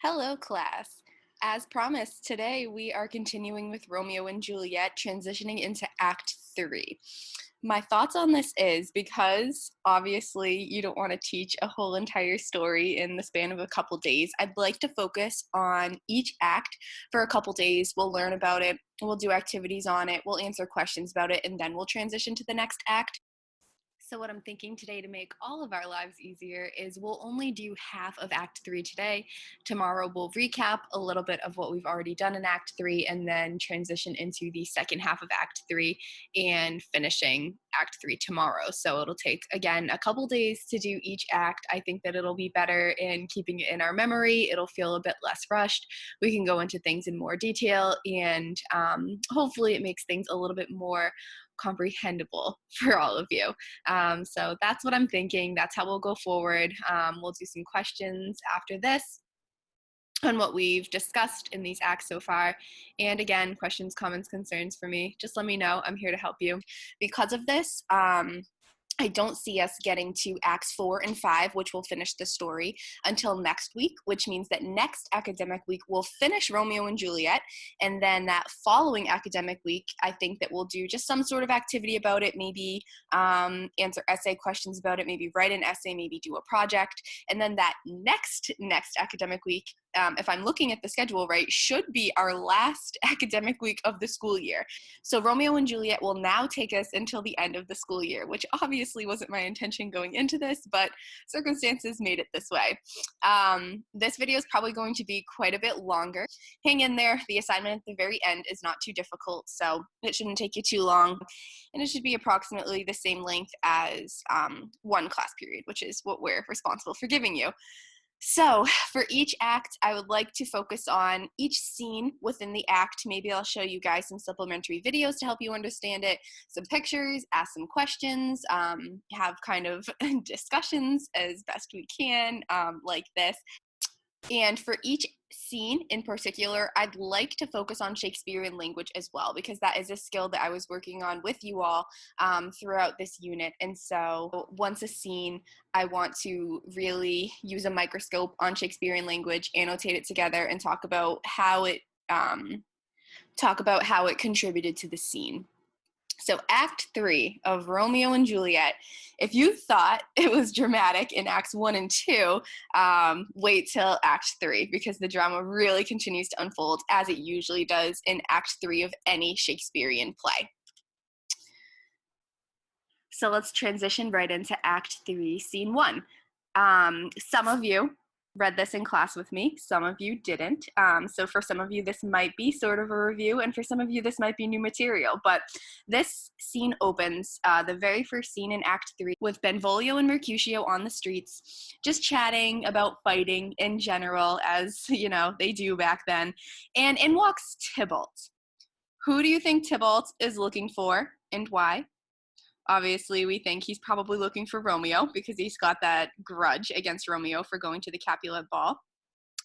Hello, class. As promised, today we are continuing with Romeo and Juliet, transitioning into Act 3. My thoughts on this is because obviously you don't want to teach a whole entire story in the span of a couple days, I'd like to focus on each act for a couple days. We'll learn about it, we'll do activities on it, we'll answer questions about it, and then we'll transition to the next act. So what I'm thinking today to make all of our lives easier is we'll only do half of Act 3 today. Tomorrow we'll recap a little bit of what we've already done in Act 3 and then transition into the second half of Act 3 and finishing Act 3 tomorrow. So it'll take, again, a couple days to do each act. I think that it'll be better in keeping it in our memory. It'll feel a bit less rushed. We can go into things in more detail, and hopefully it makes things a little bit more comprehensible for all of you. So that's what I'm thinking. That's how we'll go forward. We'll do some questions after this on what we've discussed in these acts so far. And again, questions, comments, concerns for me, just let me know. I'm here to help you. Because of this, I don't see us getting to Acts 4 and 5, which will finish the story, until next week, which means that next academic week we'll finish Romeo and Juliet, and then that following academic week, I think that we'll do just some sort of activity about it, maybe answer essay questions about it, maybe write an essay, maybe do a project, and then that next academic week, if I'm looking at the schedule right, should be our last academic week of the school year. So Romeo and Juliet will now take us until the end of the school year, which obviously wasn't my intention going into this, but circumstances made it this way. This video is probably going to be quite a bit longer. Hang in there. The assignment at the very end is not too difficult, so it shouldn't take you too long. And it should be approximately the same length as one class period, which is what we're responsible for giving you. So for each act, I would like to focus on each scene within the act. Maybe I'll show you guys some supplementary videos to help you understand it, some pictures, ask some questions, have kind of discussions as best we can, like this. And for each scene in particular, I'd like to focus on Shakespearean language as well, because that is a skill that I was working on with you all throughout this unit. And so once a scene, I want to really use a microscope on Shakespearean language, annotate it together, and talk about how it contributed to the scene. So Act 3 of Romeo and Juliet, if you thought it was dramatic in Acts 1 and 2, wait till Act 3, because the drama really continues to unfold as it usually does in Act 3 of any Shakespearean play. So let's transition right into Act 3, Scene 1. Some of you read this in class with me, some of you didn't. So for some of you, this might be sort of a review, and for some of you, this might be new material. But this scene opens, the very first scene in Act 3, with Benvolio and Mercutio on the streets, just chatting about fighting in general, as you know they do back then. And in walks Tybalt. Who do you think Tybalt is looking for, and why? Obviously, we think he's probably looking for Romeo because he's got that grudge against Romeo for going to the Capulet ball.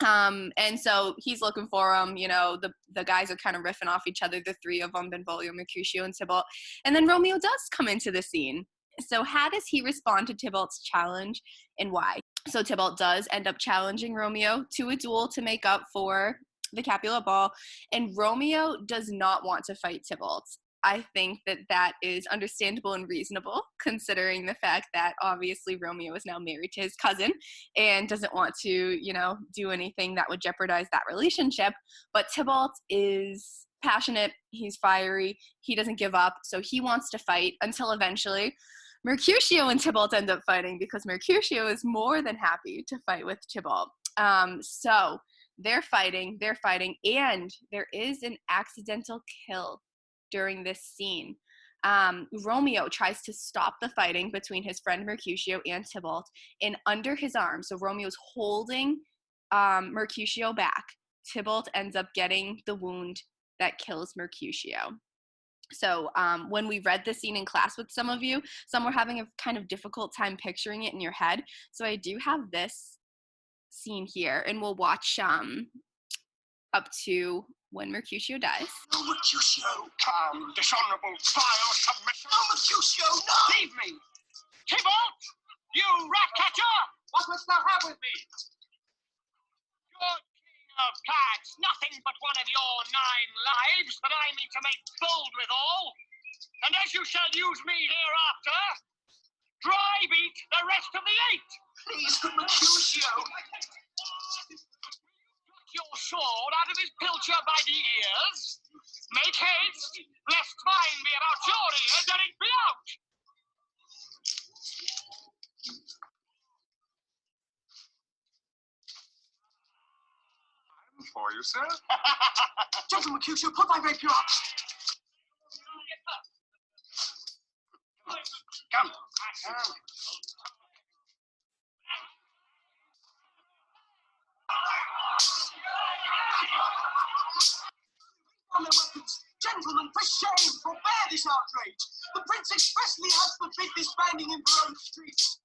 And so he's looking for him. You know, the guys are kind of riffing off each other, the three of them, Benvolio, Mercutio, and Tybalt. And then Romeo does come into the scene. So how does he respond to Tybalt's challenge, and why? So Tybalt does end up challenging Romeo to a duel to make up for the Capulet ball, and Romeo does not want to fight Tybalt. I think that that is understandable and reasonable, considering the fact that obviously Romeo is now married to his cousin and doesn't want to, you know, do anything that would jeopardize that relationship. But Tybalt is passionate, he's fiery, he doesn't give up, so he wants to fight until eventually Mercutio and Tybalt end up fighting, because Mercutio is more than happy to fight with Tybalt. So they're fighting, and there is an accidental kill during this scene. Romeo tries to stop the fighting between his friend Mercutio and Tybalt, and under his arm, so Romeo's holding Mercutio back, Tybalt ends up getting the wound that kills Mercutio. So when we read this scene in class with some of you, some were having a kind of difficult time picturing it in your head. So I do have this scene here, and we'll watch up to when Mercutio dies. No, Mercutio! Calm, dishonorable, vile submission! No, Mercutio, no! Leave me! Tybalt! You rat catcher! What must thou have with me? Good king! That's nothing but one of your 9 lives that I mean to make bold withal. And as you shall use me hereafter, dry beat the rest of the 8. Please, good Mercutio. Your sword out of his pilcher by the ears. Make haste, lest mine be about your ears and it be out. For you, sir. Gentle Mercutio, put thy rapier up. Come. On their weapons, gentlemen, for shame, forbear this outrage. The prince expressly has forbid this binding in Verona streets.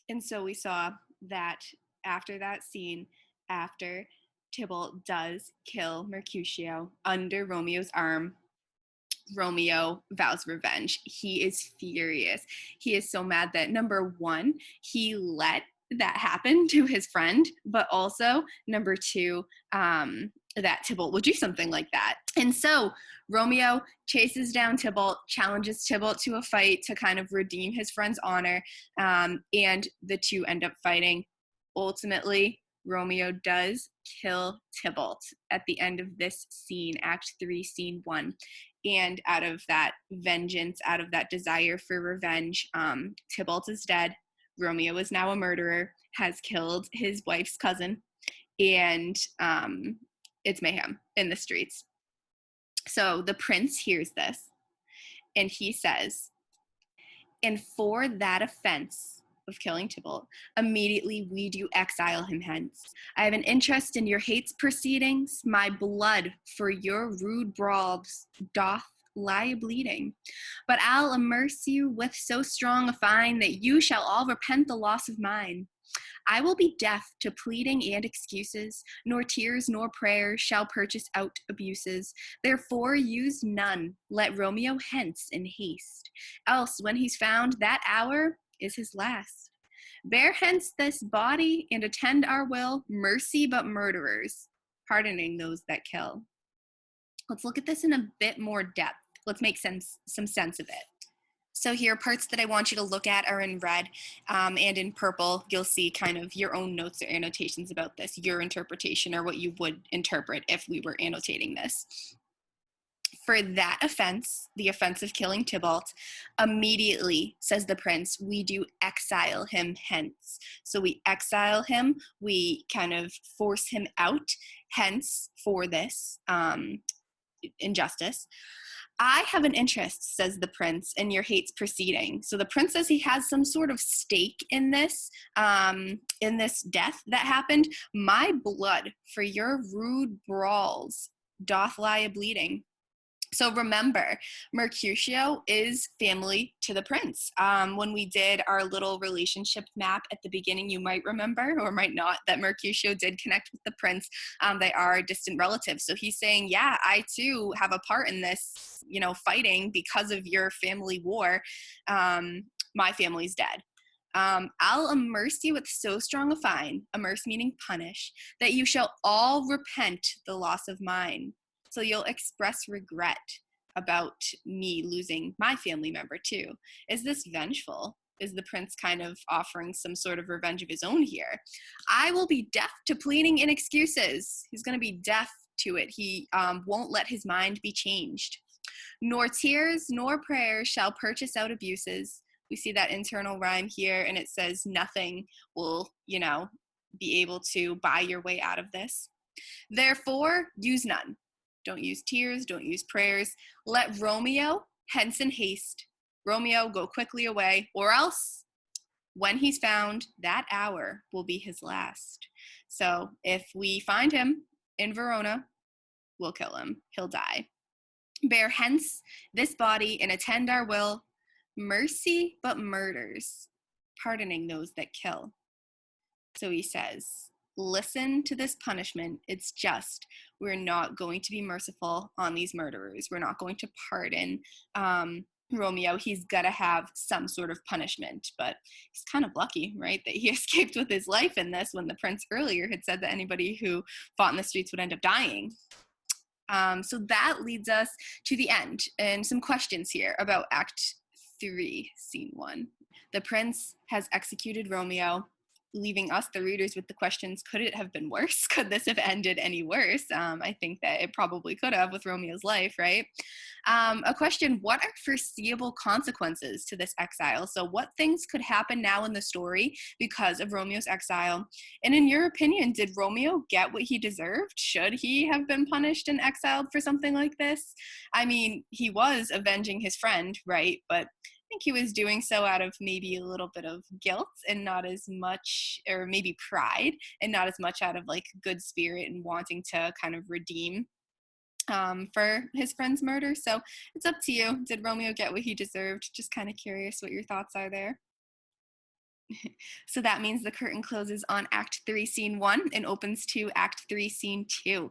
And so we saw that after that scene, after Tybalt does kill Mercutio under Romeo's arm, Romeo vows revenge. He is furious. He is so mad that, number one, he let that happen to his friend, but also, number two, that Tybalt would do something like that. And so Romeo chases down Tybalt, challenges Tybalt to a fight to kind of redeem his friend's honor, and the two end up fighting. Ultimately, Romeo does kill Tybalt at the end of this scene, Act 3, Scene 1. And out of that vengeance, out of that desire for revenge, Tybalt is dead. Romeo is now a murderer, has killed his wife's cousin, and it's mayhem in the streets. So the prince hears this, and he says, "And for that offense of killing Tybalt, immediately we do exile him hence. I have an interest in your hate's proceedings. My blood for your rude brawls doth lie bleeding. But I'll amerce you with so strong a fine that you shall all repent the loss of mine. I will be deaf to pleading and excuses, nor tears nor prayers shall purchase out abuses. Therefore use none, let Romeo hence in haste. Else, when he's found, that hour is his last. Bear hence this body and attend our will, mercy but murderers, pardoning those that kill. Let's look at this in a bit more depth. Let's make some sense of it. So here, parts that I want you to look at are in red, and in purple, you'll see kind of your own notes or annotations about this, your interpretation or what you would interpret if we were annotating this. For that offense, the offense of killing Tybalt, immediately, says the prince, we do exile him hence. So we exile him, we kind of force him out, hence, for this injustice. I have an interest, says the prince, in your hate's proceeding. So the prince says he has some sort of stake in this death that happened. My blood for your rude brawls doth lie a-bleeding. So remember, Mercutio is family to the prince. When we did our little relationship map at the beginning, you might remember, or might not, that Mercutio did connect with the prince. They are distant relatives. So he's saying, yeah, I too have a part in this, fighting because of your family war. My family's dead. I'll amerce you with so strong a fine, amerce meaning punish, that you shall all repent the loss of mine. So you'll express regret about me losing my family member too. Is this vengeful? Is the prince kind of offering some sort of revenge of his own here? I will be deaf to pleading and excuses. He's going to be deaf to it. He won't let his mind be changed. Nor tears nor prayers shall purchase out abuses. We see that internal rhyme here, and it says nothing will, be able to buy your way out of this. Therefore, use none. Don't use tears, don't use prayers. Let Romeo hence in haste. Romeo go quickly away, or else, when he's found, that hour will be his last. So if we find him in Verona, we'll kill him. He'll die. Bear hence this body and attend our will, mercy but murders, pardoning those that kill. So he says, listen to this punishment. It's just. We're not going to be merciful on these murderers. We're not going to pardon Romeo. He's got to have some sort of punishment. But he's kind of lucky, right, that he escaped with his life in this when the prince earlier had said that anybody who fought in the streets would end up dying. So that leads us to the end and some questions here about Act 3, Scene 1. The prince has executed Romeo, leaving us, the readers, with the questions, could it have been worse? Could this have ended any worse? I think that it probably could have with Romeo's life, right? A question, what are foreseeable consequences to this exile? So what things could happen now in the story because of Romeo's exile? And in your opinion, did Romeo get what he deserved? Should he have been punished and exiled for something like this? I mean, he was avenging his friend, right? But I think he was doing so out of maybe a little bit of guilt and not as much, or maybe pride, and not as much out of like good spirit and wanting to kind of redeem for his friend's murder. So it's up to you. Did Romeo get what he deserved? Just kind of curious what your thoughts are there. So that means the curtain closes on Act 3, Scene 1 and opens to Act 3, Scene 2.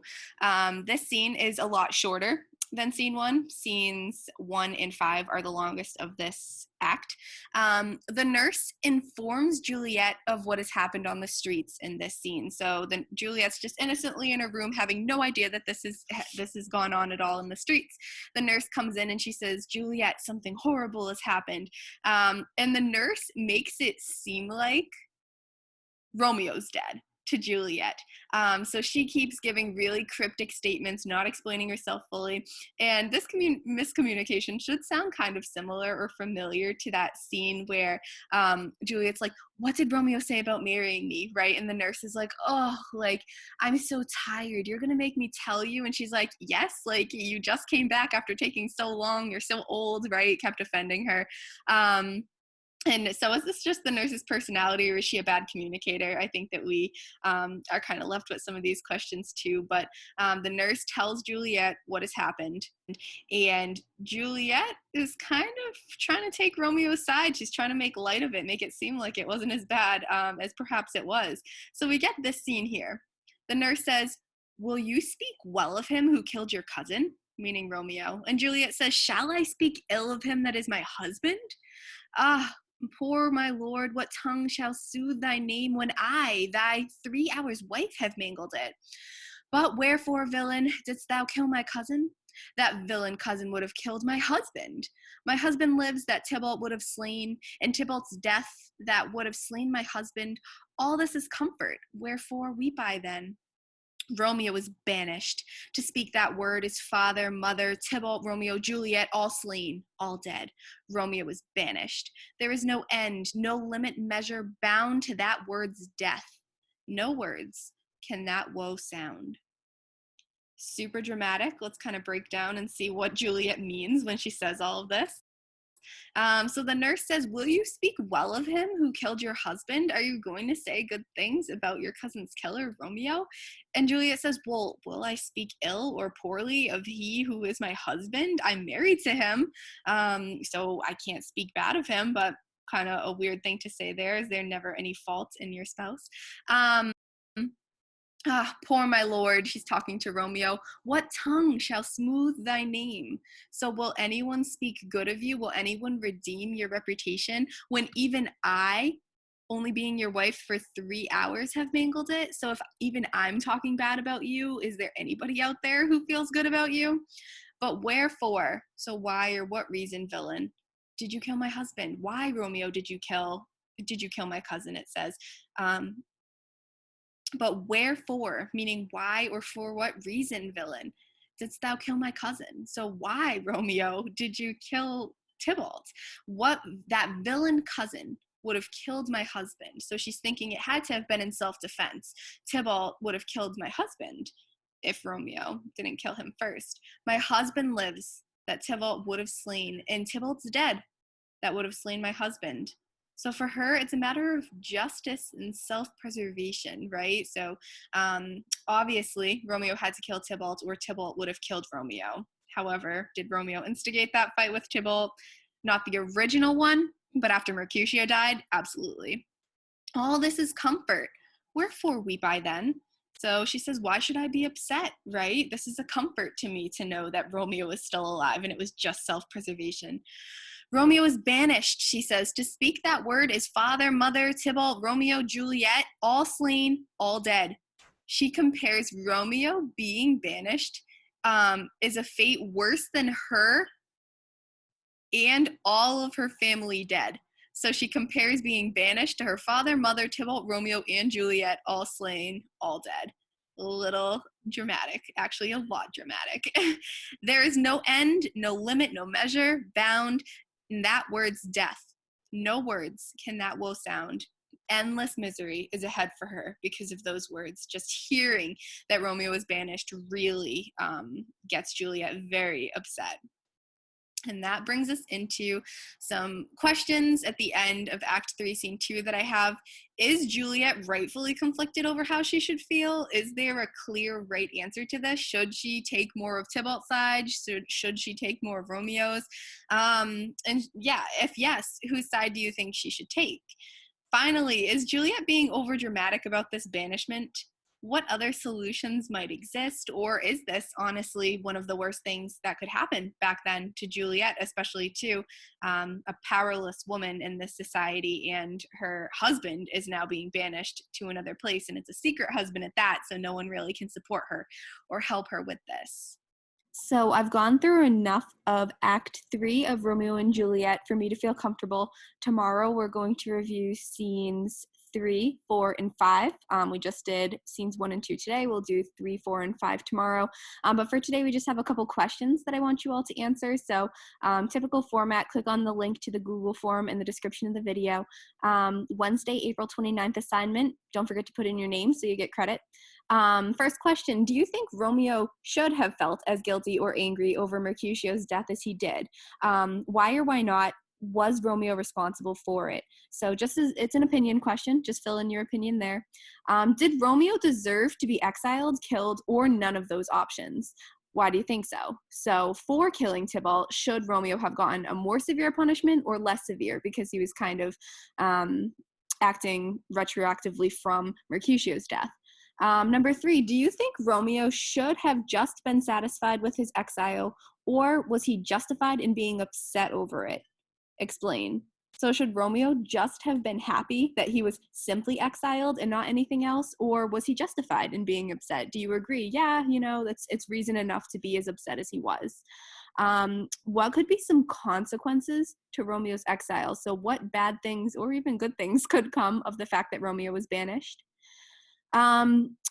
This scene is a lot shorter than Scene 1. Scenes 1 and 5 are the longest of this act. The nurse informs Juliet of what has happened on the streets in this scene. So Juliet's just innocently in her room, having no idea that this has gone on at all in the streets. The nurse comes in and she says, Juliet, something horrible has happened. And the nurse makes it seem like Romeo's dead to Juliet. So she keeps giving really cryptic statements, not explaining herself fully. And this miscommunication should sound kind of similar or familiar to that scene where Juliet's like, what did Romeo say about marrying me, right? And the nurse is like, oh, like, I'm so tired. You're going to make me tell you? And she's like, yes, like, you just came back after taking so long. You're so old, right? Kept offending her. And so is this just the nurse's personality, or is she a bad communicator? I think that we are kind of left with some of these questions too. But the nurse tells Juliet what has happened. And Juliet is kind of trying to take Romeo's side. She's trying to make light of it, make it seem like it wasn't as bad as perhaps it was. So we get this scene here. The nurse says, "Will you speak well of him who killed your cousin?" Meaning Romeo. And Juliet says, "Shall I speak ill of him that is my husband? Ah, poor my lord, what tongue shall soothe thy name when I, thy 3 hours wife, have mangled it? But wherefore, villain, didst thou kill my cousin? That villain cousin would have killed my husband. My husband lives that Tybalt would have slain, and Tybalt's death that would have slain my husband. All this is comfort. Wherefore weep I then? Romeo was banished. To speak that word is father, mother, Tybalt, Romeo, Juliet, all slain, all dead. Romeo was banished. There is no end, no limit, measure bound to that word's death. No words can that woe sound. Super dramatic. Let's kind of break down and see what Juliet means when she says all of this. So the nurse says, "Will you speak well of him who killed your husband? Are you going to say good things about your cousin's killer, Romeo?" And Juliet says, "Well, will I speak ill or poorly of he who is my husband? I'm married to him, so I can't speak bad of him, but kind of a weird thing to say there. Is there never any fault in your spouse?" Ah, poor my lord, she's talking to Romeo. What tongue shall smooth thy name? So will anyone speak good of you? Will anyone redeem your reputation when even I, only being your wife for 3 hours, have mangled it? So if even I'm talking bad about you, is there anybody out there who feels good about you? But wherefore? So why or what reason, villain, did you kill my husband? Why, Romeo, did you kill my cousin? It says. But wherefore, meaning why or for what reason, villain, didst thou kill my cousin? So why, Romeo, did you kill Tybalt? What, that villain cousin would have killed my husband. So she's thinking it had to have been in self-defense. Tybalt would have killed my husband if Romeo didn't kill him first. My husband lives that Tybalt would have slain, and Tybalt's dead that would have slain my husband. So for her, it's a matter of justice and self-preservation, right? So obviously, Romeo had to kill Tybalt, or Tybalt would have killed Romeo. However, did Romeo instigate that fight with Tybalt? Not the original one, but after Mercutio died, absolutely. All this is comfort. Wherefore weep I then? So she says, why should I be upset, right? This is a comfort to me to know that Romeo is still alive and it was just self-preservation. Romeo is banished, she says. To speak that word is father, mother, Tybalt, Romeo, Juliet, all slain, all dead. She compares Romeo being banished is a fate worse than her and all of her family dead. So she compares being banished to her father, mother, Tybalt, Romeo, and Juliet, all slain, all dead. A little dramatic, actually a lot dramatic. There is no end, no limit, no measure, bound, in that word's death. No words can that woe sound. Endless misery is ahead for her because of those words. Just hearing that Romeo is banished really gets Juliet very upset. And that brings us into some questions at the end of Act 3, Scene 2 that I have. Is Juliet rightfully conflicted over how she should feel? Is there a clear right answer to this? Should she take more of Tybalt's side? Should she take more of Romeo's? And yeah, if yes, whose side do you think she should take? Finally, is Juliet being overdramatic about this banishment? What other solutions might exist? Or is this honestly one of the worst things that could happen back then to Juliet, especially to a powerless woman in this society, and her husband is now being banished to another place, and it's a secret husband at that, so no one really can support her or help her with this. So I've gone through enough of Act 3 of Romeo and Juliet for me to feel comfortable. Tomorrow we're going to review scenes 3, 4, and 5. We just did scenes 1 and 2 today. We'll do 3, 4, and 5 tomorrow. But for today, we just have a couple questions that I want you all to answer. So typical format, click on the link to the Google form in the description of the video. Wednesday, April 29th assignment. Don't forget to put in your name so you get credit. First question, do you think Romeo should have felt as guilty or angry over Mercutio's death as he did? Why or why not? was Romeo responsible for it? So just as it's an opinion question, just fill in your opinion there. Did Romeo deserve to be exiled, killed, or none of those options? Why do you think so? So for killing Tybalt, should Romeo have gotten a more severe punishment or less severe because he was kind of acting retroactively from Mercutio's death? Number 3, do you think Romeo should have just been satisfied with his exile, or was he justified in being upset over it? Explain. So should Romeo just have been happy that he was simply exiled and not anything else, or was he justified in being upset? Do you agree? Yeah, it's reason enough to be as upset as he was. What could be some consequences to Romeo's exile? So what bad things or even good things could come of the fact that Romeo was banished?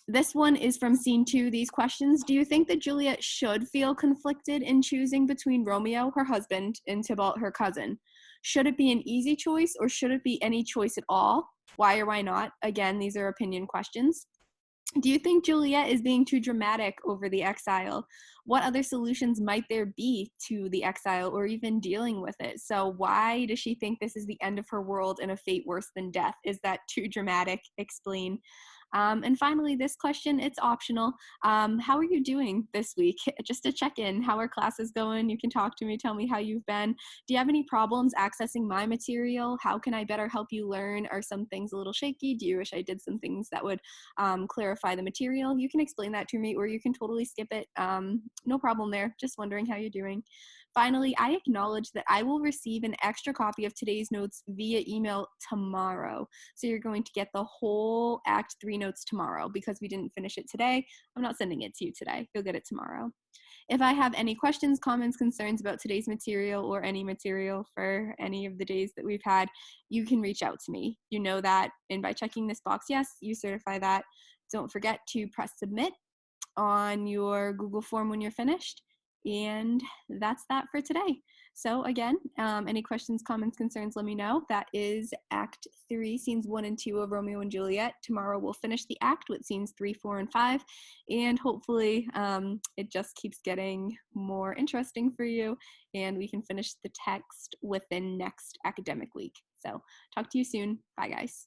This one is from scene 2, these questions. Do you think that Juliet should feel conflicted in choosing between Romeo, her husband, and Tybalt, her cousin? Should it be an easy choice, or should it be any choice at all? Why or why not? Again, these are opinion questions. Do you think Juliet is being too dramatic over the exile? What other solutions might there be to the exile or even dealing with it? So why does she think this is the end of her world and a fate worse than death? Is that too dramatic? Explain. And finally, this question, it's optional. How are you doing this week? Just to check in. How are classes going? You can talk to me, tell me how you've been. Do you have any problems accessing my material? How can I better help you learn? Are some things a little shaky? Do you wish I did some things that would clarify the material? You can explain that to me, or you can totally skip it. No problem there. Just wondering how you're doing. Finally, I acknowledge that I will receive an extra copy of today's notes via email tomorrow. So you're going to get the whole Act 3 notes tomorrow because we didn't finish it today. I'm not sending it to you today. You'll get it tomorrow. If I have any questions, comments, concerns about today's material or any material for any of the days that we've had, you can reach out to me. You know that. And by checking this box, yes, you certify that. Don't forget to press submit on your Google form when you're finished. And that's that for today. So again, any questions, comments, concerns, let me know. That is Act 3, Scenes 1 and 2 of Romeo and Juliet. Tomorrow we'll finish the act with Scenes 3, 4, and 5. And hopefully it just keeps getting more interesting for you and we can finish the text within next academic week. So talk to you soon. Bye, guys.